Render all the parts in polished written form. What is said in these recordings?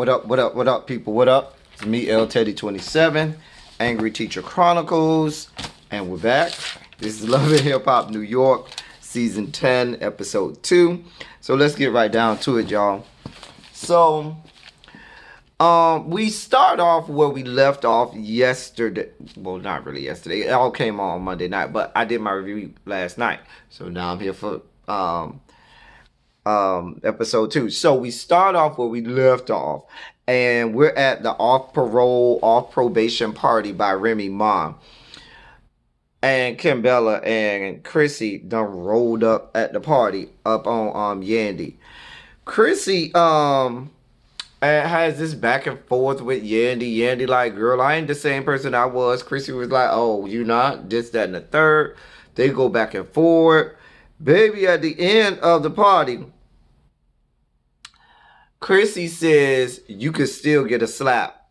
What up, people? What up? It's me, L Teddy 27, Angry Teacher Chronicles, and we're back. This is Love and Hip Hop New York, Season 10, Episode 2. So let's get right down to it, y'all. So, we start off where we left off yesterday. Well, not really yesterday. It all came on Monday night, but I did my review last night. So now I'm here for episode 2. So we start off where we left off, and we're at the off parole, off probation party by Remy Ma. And Kimbella and Chrissy done rolled up at the party up on Yandy. Chrissy has this back and forth with Yandy. Yandy like, girl, I ain't the same person I was. Chrissy was like, oh, you not? This, that, and the third. They go back and forth. Baby, at the end of the party, Chrissy says you could still get a slap.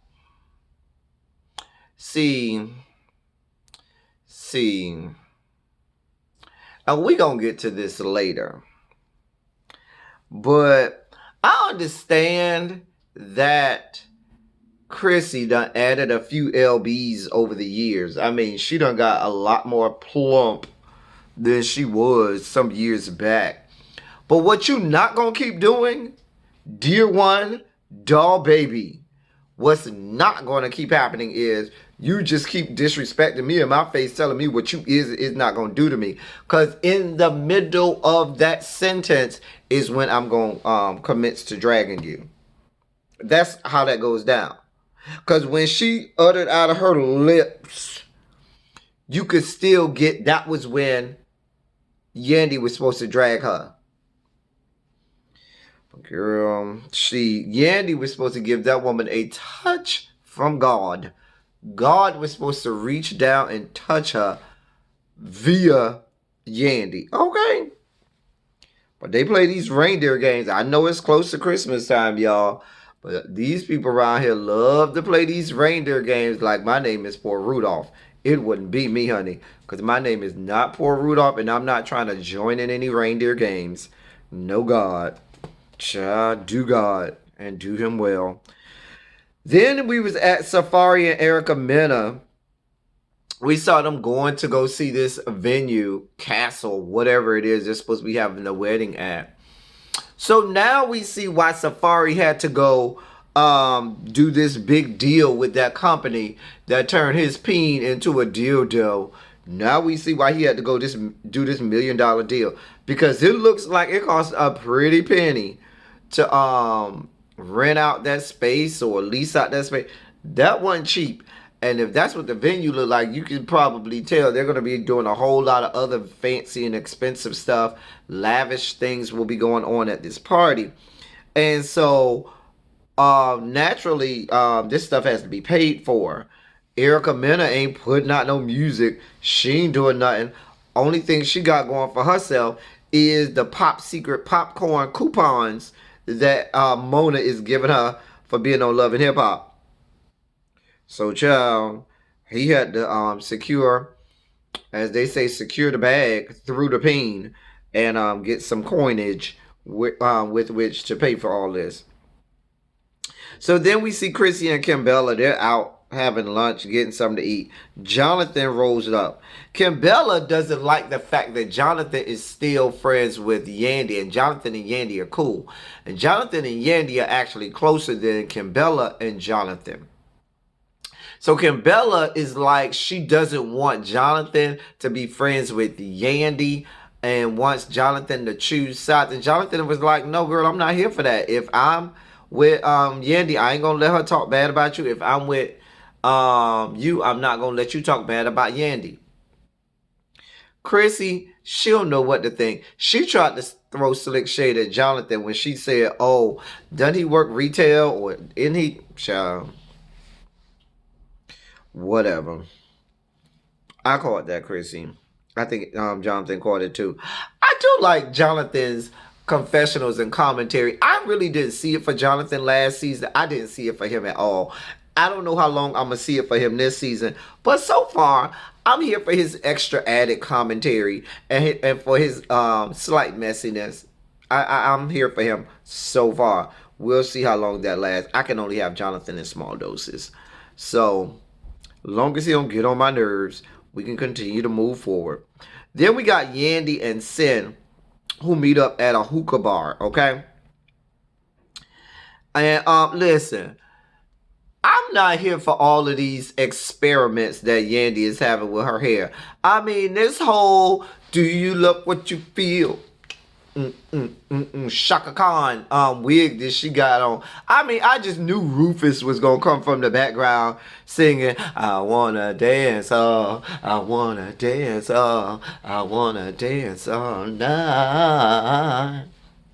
See, and we gonna get to this later. But I understand that Chrissy done added a few LBs over the years. I mean, she done got a lot more plump than she was some years back. But what you not gonna keep doing, dear one, doll baby, what's not gonna keep happening is you just keep disrespecting me in my face, telling me what you is not gonna do to me. Cause in the middle of that sentence is when I'm gonna commence to dragging you. That's how that goes down. Cause when she uttered out of her lips, you could still get, that was when Yandy was supposed to drag her. Girl, Yandy was supposed to give that woman a touch from God. God was supposed to reach down and touch her via Yandy. Okay. But they play these reindeer games. I know it's close to Christmas time, y'all. But these people around here love to play these reindeer games like my name is Poor Rudolph. It wouldn't be me, honey. Because my name is not Poor Rudolph, and I'm not trying to join in any reindeer games. No, God. Child, do God and do him well. Then we was at Safari and Ericka Mena. We saw them going to go see this venue, castle, whatever it is they're supposed to be having a wedding at. So now we see why Safari had to go do this big deal with that company that turned his peen into a dildo. Now we see why he had to go do this $1 million deal. Because it looks like it costs a pretty penny to rent out that space or lease out that space. That wasn't cheap. And if that's what the venue look like, you can probably tell they're going to be doing a whole lot of other fancy and expensive stuff. Lavish things will be going on at this party. And so, naturally, this stuff has to be paid for. Ericka Mena ain't putting out no music. She ain't doing nothing. Only thing she got going for herself is the Pop Secret popcorn coupons that Mona is giving her for being on Love and Hip Hop. So, child, he had to secure, as they say, secure the bag through the peen and get some coinage with which to pay for all this. So then we see Chrissy and Kimbella. They're out having lunch, getting something to eat. Jonathan rolls up. Kimbella doesn't like the fact that Jonathan is still friends with Yandy, and Jonathan and Yandy are cool. And Jonathan and Yandy are actually closer than Kimbella and Jonathan. So Kimbella is like, she doesn't want Jonathan to be friends with Yandy and wants Jonathan to choose sides. And Jonathan was like, no, girl, I'm not here for that. If I'm with Yandy, I ain't going to let her talk bad about you. If I'm with you, I'm not going to let you talk bad about Yandy. Chrissy, she'll know what to think. She tried to throw slick shade at Jonathan when she said, oh, doesn't he work retail or isn't he? Child. Whatever. I caught that, Chrissy. I think Jonathan caught it too. I do like Jonathan's confessionals and commentary. I really didn't see it for Jonathan last season. I didn't see it for him at all. I don't know how long I'm going to see it for him this season. But so far, I'm here for his extra added commentary and for his slight messiness. I'm here for him so far. We'll see how long that lasts. I can only have Jonathan in small doses. So, long as he don't get on my nerves, we can continue to move forward. Then we got Yandy and Sin, who meet up at a hookah bar, okay? And listen, I'm not here for all of these experiments that Yandy is having with her hair. I mean, this whole "do you love what you feel?" Shaka Khan wig that she got on. I mean, I just knew Rufus was gonna come from the background singing, "I wanna dance all, I wanna dance all, I wanna dance all night."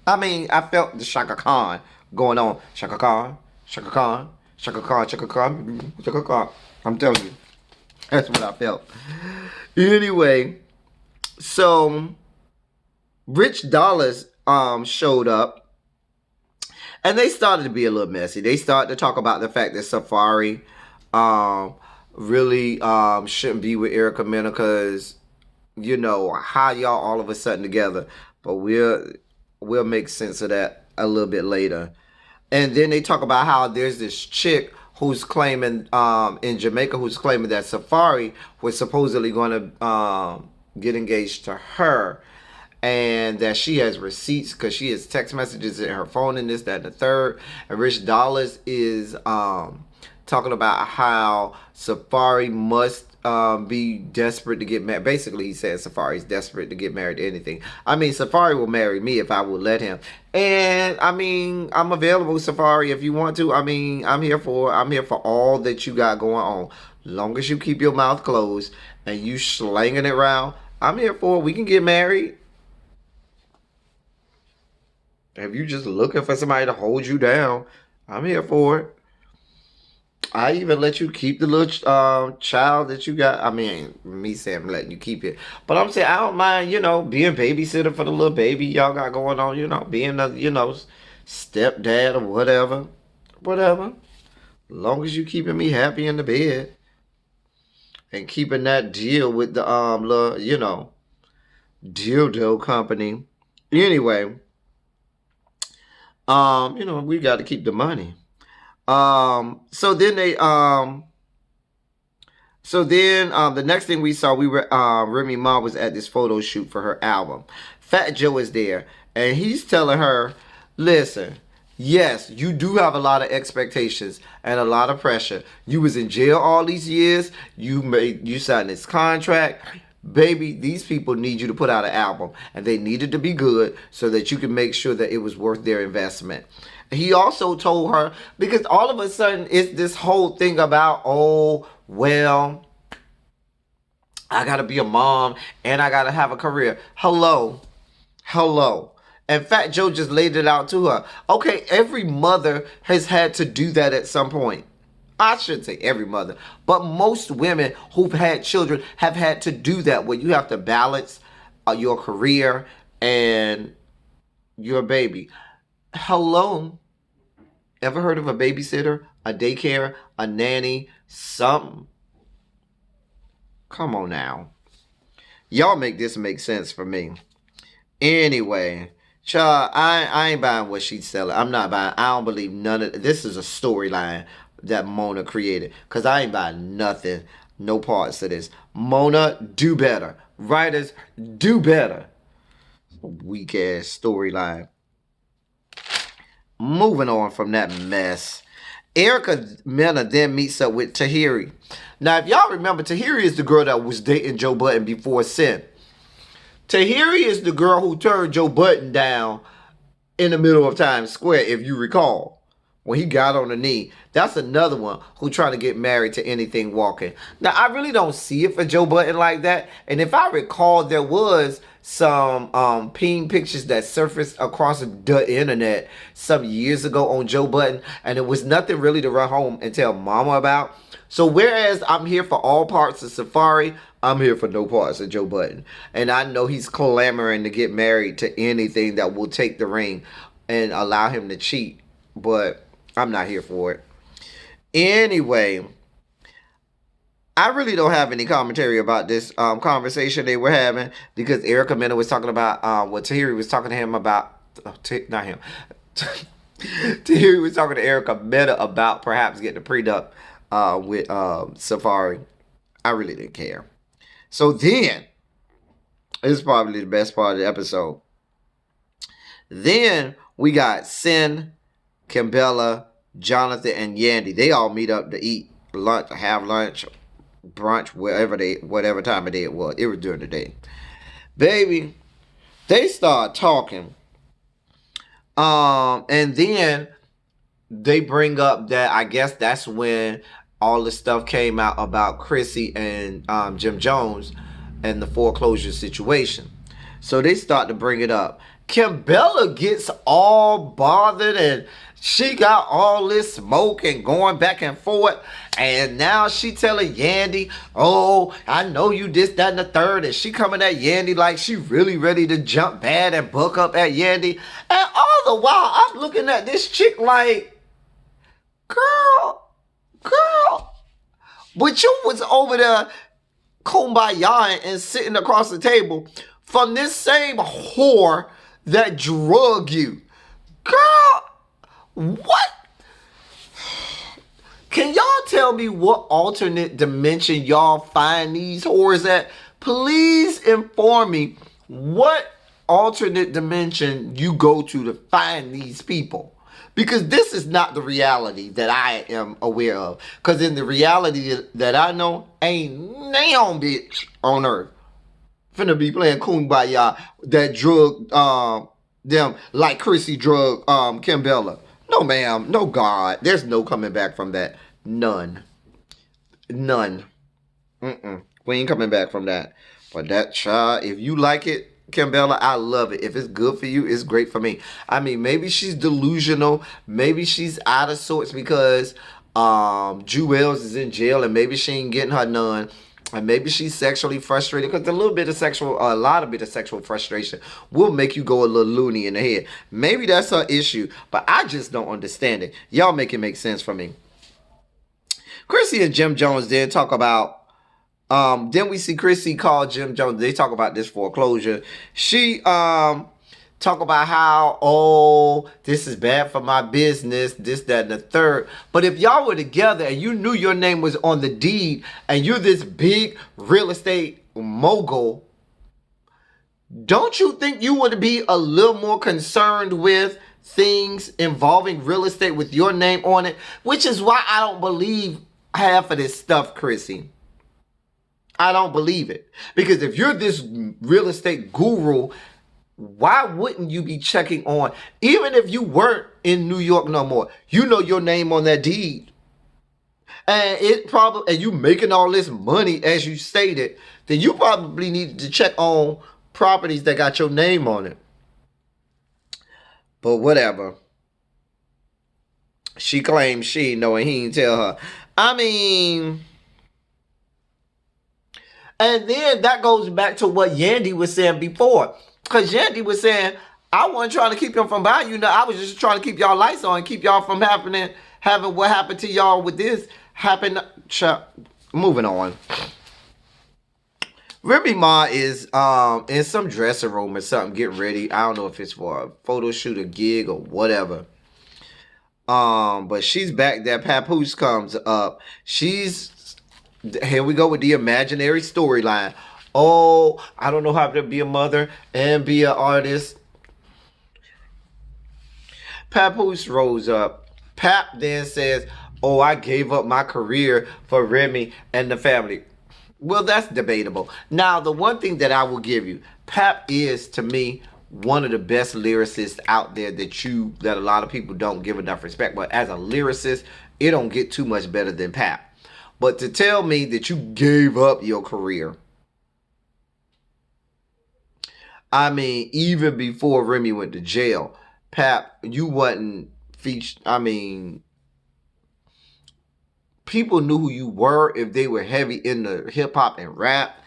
I mean, I felt the Shaka Khan going on. Shaka Khan, Shaka Khan, Shaka Khan, Shaka Khan, Shaka Khan. I'm telling you, that's what I felt. Anyway, so Rich Dollaz showed up, and they started to be a little messy. They started to talk about the fact that Safari really shouldn't be with Ericka Mena because, you know, how y'all all of a sudden together. But we'll make sense of that a little bit later. And then they talk about how there's this chick who's claiming in Jamaica who's claiming that Safari was supposedly going to get engaged to her, and that she has receipts because she has text messages in her phone and this, that, and the third. And Rich Dollaz is talking about how Safari must be desperate to get married. Basically, he says Safari's desperate to get married to anything. I mean, Safari will marry me if I will let him. And I mean, I'm available, Safari, if you want to. I mean, I'm here for all that you got going on. Long as you keep your mouth closed and you slanging it around, I'm here for it. We can get married. If you just looking for somebody to hold you down, I'm here for it. I even let you keep the little child that you got. I mean, me saying I'm letting you keep it. But I'm saying I don't mind, you know, being babysitter for the little baby y'all got going on, you know, being a, you know, stepdad or whatever. Whatever. Long as you keeping me happy in the bed. And keeping that deal with the, little, you know, dildo company. Anyway. You know, we got to keep the money. So then the next thing we saw, Remy Ma was at this photo shoot for her album. Fat Joe is there, and he's telling her, listen, yes, you do have a lot of expectations and a lot of pressure. You was in jail all these years. You signed this contract. Baby, these people need you to put out an album, and they needed to be good so that you can make sure that it was worth their investment. He also told her, because all of a sudden it's this whole thing about, oh, well, I got to be a mom and I got to have a career. Hello. And Fat Joe just laid it out to her. Okay, every mother has had to do that at some point. I shouldn't say every mother, but most women who've had children have had to do that, where you have to balance your career and your baby. Hello. Ever heard of a babysitter, a daycare, a nanny, something? Come on now. Y'all make this make sense for me. Anyway, child, I ain't buying what she's selling. I'm not buying. I don't believe none of this is a storyline that Mona created, because I ain't buying nothing, no parts of this. Mona, do better. Writers, do better. Weak ass storyline. Moving on from that mess, Ericka Mena then meets up with Tahiri. Now, if y'all remember, Tahiri is the girl that was dating Joe Budden before Sin. Tahiri is the girl who turned Joe Budden down in the middle of Times Square, if you recall. When he got on the knee. That's another one who trying to get married to anything walking. Now, I really don't see it for Joe Budden like that. And if I recall, there was some peen pictures that surfaced across the internet some years ago on Joe Budden. And it was nothing really to run home and tell mama about. So whereas I'm here for all parts of Safari, I'm here for no parts of Joe Budden. And I know he's clamoring to get married to anything that will take the ring and allow him to cheat. But I'm not here for it. Anyway, I really don't have any commentary about this conversation they were having, because Ericka Mena was talking about what Tahiri was talking to him about. Not him. Tahiri was talking to Ericka Meta about perhaps getting a prenup with Safari. I really didn't care. So then, this is probably the best part of the episode. Then we got Sin, Kimbella, Jonathan, and Yandy. They all meet up to eat lunch, have lunch, brunch, whatever time of day it was. It was during the day. Baby, they start talking. And then they bring up that I guess that's when all the stuff came out about Chrissy and Jim Jones and the foreclosure situation. So they start to bring it up. Kimbella gets all bothered and she got all this smoke and going back and forth. And now she telling Yandy, oh, I know you this, that, and the third. And she coming at Yandy like she really ready to jump bad and buck up at Yandy. And all the while, I'm looking at this chick like, girl. But you was over there kumbaya and sitting across the table from this same whore that drug you. Girl, what? Can y'all tell me what alternate dimension y'all find these whores at? Please inform me what alternate dimension you go to find these people. Because this is not the reality that I am aware of. Because in the reality that I know, ain't damn bitch on earth finna be playing kumbaya that drug them like Chrissy drug Kimbella. No, ma'am. No, God. There's no coming back from that. None. We ain't coming back from that. But that child, if you like it, Kimbella, I love it. If it's good for you, it's great for me. I mean, maybe she's delusional. Maybe she's out of sorts because Jewels is in jail and maybe she ain't getting her none. And maybe she's sexually frustrated because a lot of sexual frustration will make you go a little loony in the head. Maybe that's her issue, but I just don't understand it. Y'all make it make sense for me. Chrissy and Jim Jones then talk about, then we see Chrissy call Jim Jones. They talk about this foreclosure. She talk about how, oh, this is bad for my business, this, that, and the third. But if y'all were together and you knew your name was on the deed and you're this big real estate mogul, don't you think you would be a little more concerned with things involving real estate with your name on it? Which is why I don't believe half of this stuff, Chrissy. I don't believe it. Because if you're this real estate guru, why wouldn't you be checking on, even if you weren't in New York no more, you know your name on that deed. And you making all this money as you stated, then you probably need to check on properties that got your name on it. But whatever. She claims she know and he didn't tell her. I mean, and then that goes back to what Yandy was saying before. Because Yandy was saying, I wasn't trying to keep him from buying you. I was just trying to keep y'all lights on and keep y'all from having what happened to y'all with this happen. Moving on. Remy Ma is in some dressing room or something, getting ready. I don't know if it's for a photo shoot, a gig, or whatever. But she's back there. Papoose comes up. Here we go with the imaginary storyline. Oh, I don't know how to be a mother and be an artist. Papoose rose up. Pap then says, oh, I gave up my career for Remy and the family. Well, that's debatable. Now, the one thing that I will give you, Pap is, to me, one of the best lyricists out there that a lot of people don't give enough respect. But as a lyricist, it don't get too much better than Pap. But to tell me that you gave up your career, I mean, even before Remy went to jail, Pap, you wasn't featured. I mean, people knew who you were if they were heavy into hip hop and rap.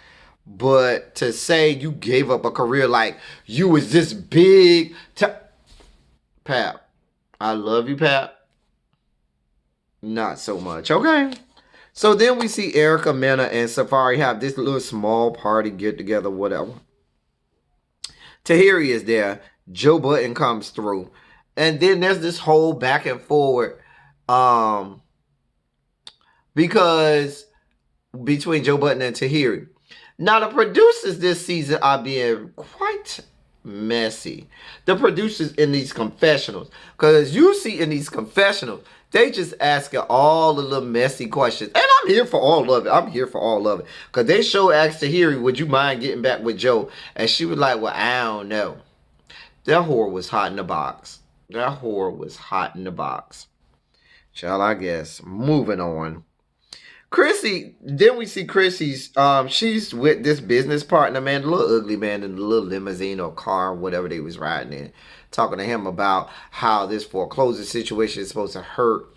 But to say you gave up a career like you was this big, Pap, I love you, Pap. Not so much, okay? So then we see Ericka Mena and Safari have this little small party get together, whatever. Tahiri is there. Joe Budden comes through. And then there's this whole back and forward, because between Joe Budden and Tahiri. Now, the producers this season are being quite messy. The producers in these confessionals. Because you see in these confessionals, they just asking all the little messy questions. And I'm here for all of it. I'm here for all of it. Because they asked Tahiri, would you mind getting back with Joe? And she was like, well, I don't know. That whore was hot in the box. That whore was hot in the box. Child, I guess. Moving on. Chrissy, then we see Chrissy's, she's with this business partner, man, the little ugly man in the little limousine or car, whatever they was riding in, talking to him about how this foreclosure situation is supposed to hurt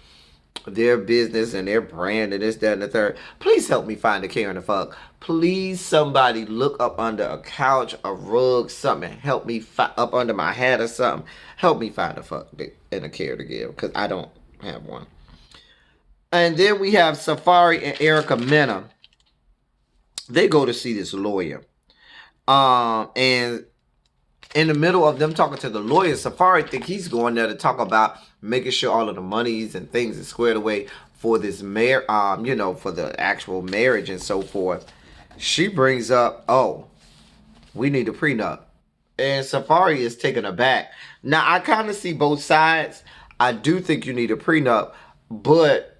their business and their brand and this, that, and the third. Please help me find the care in the fuck. Please, somebody look up under a couch, a rug, something. Help me up under my hat or something. Help me find the fuck and a care to give, because I don't have one. And then we have Safari and Ericka Mena. They go to see this lawyer. And in the middle of them talking to the lawyer, Safari think he's going there to talk about making sure all of the monies and things are squared away for this for the actual marriage and so forth. She brings up, oh, we need a prenup. And Safari is taken aback. Now, I kind of see both sides. I do think you need a prenup, but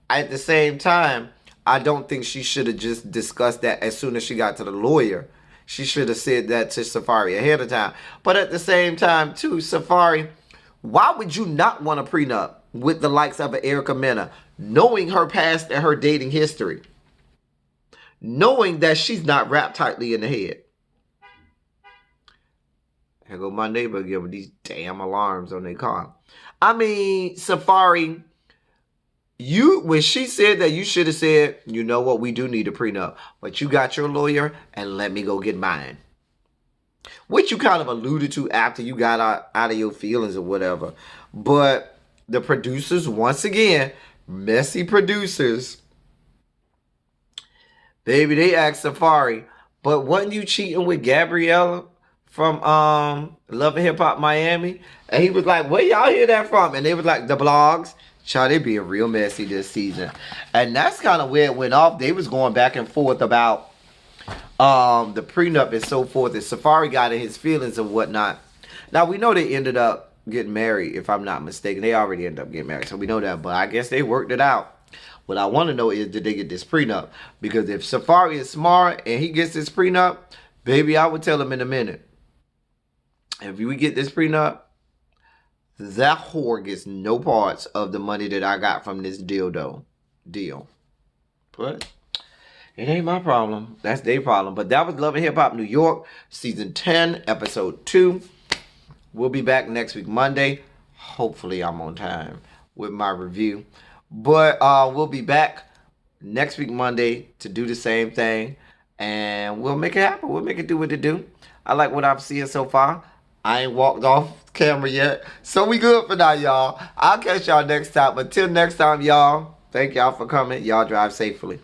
at the same time, I don't think she should have just discussed that as soon as she got to the lawyer. She should have said that to Safari ahead of time. But at the same time, too, Safari, why would you not want a prenup with the likes of Ericka Mena, knowing her past and her dating history? Knowing that she's not wrapped tightly in the head. Here go my neighbor giving these damn alarms on their car. I mean, Safari, when she said that, you should have said, you know what, we do need a prenup, but you got your lawyer and let me go get mine. Which you kind of alluded to after you got out of your feelings or whatever. But the producers, once again, messy producers, baby, they asked Safari, but wasn't you cheating with Gabriella from Love and Hip Hop Miami? And he was like, where y'all hear that from? And they was like, the blogs. Child, they being real messy this season. And that's kind of where it went off. They was going back and forth about the prenup and so forth. And Safari got in his feelings and whatnot. Now, we know they ended up getting married, if I'm not mistaken. They already ended up getting married, so we know that. But I guess they worked it out. What I want to know is, did they get this prenup? Because if Safari is smart and he gets this prenup, baby, I would tell him in a minute. If we get this prenup, that whore gets no parts of the money that I got from this deal. But it ain't my problem. That's their problem. But that was Love and Hip Hop New York, Season 10, Episode 2. We'll be back next week, Monday. Hopefully I'm on time with my review. But we'll be back next week, Monday, to do the same thing. And we'll make it happen. We'll make it do what it do. I like what I'm seeing so far. I ain't walked off camera yet. So we good for now, y'all. I'll catch y'all next time. But till next time, y'all, thank y'all for coming. Y'all drive safely.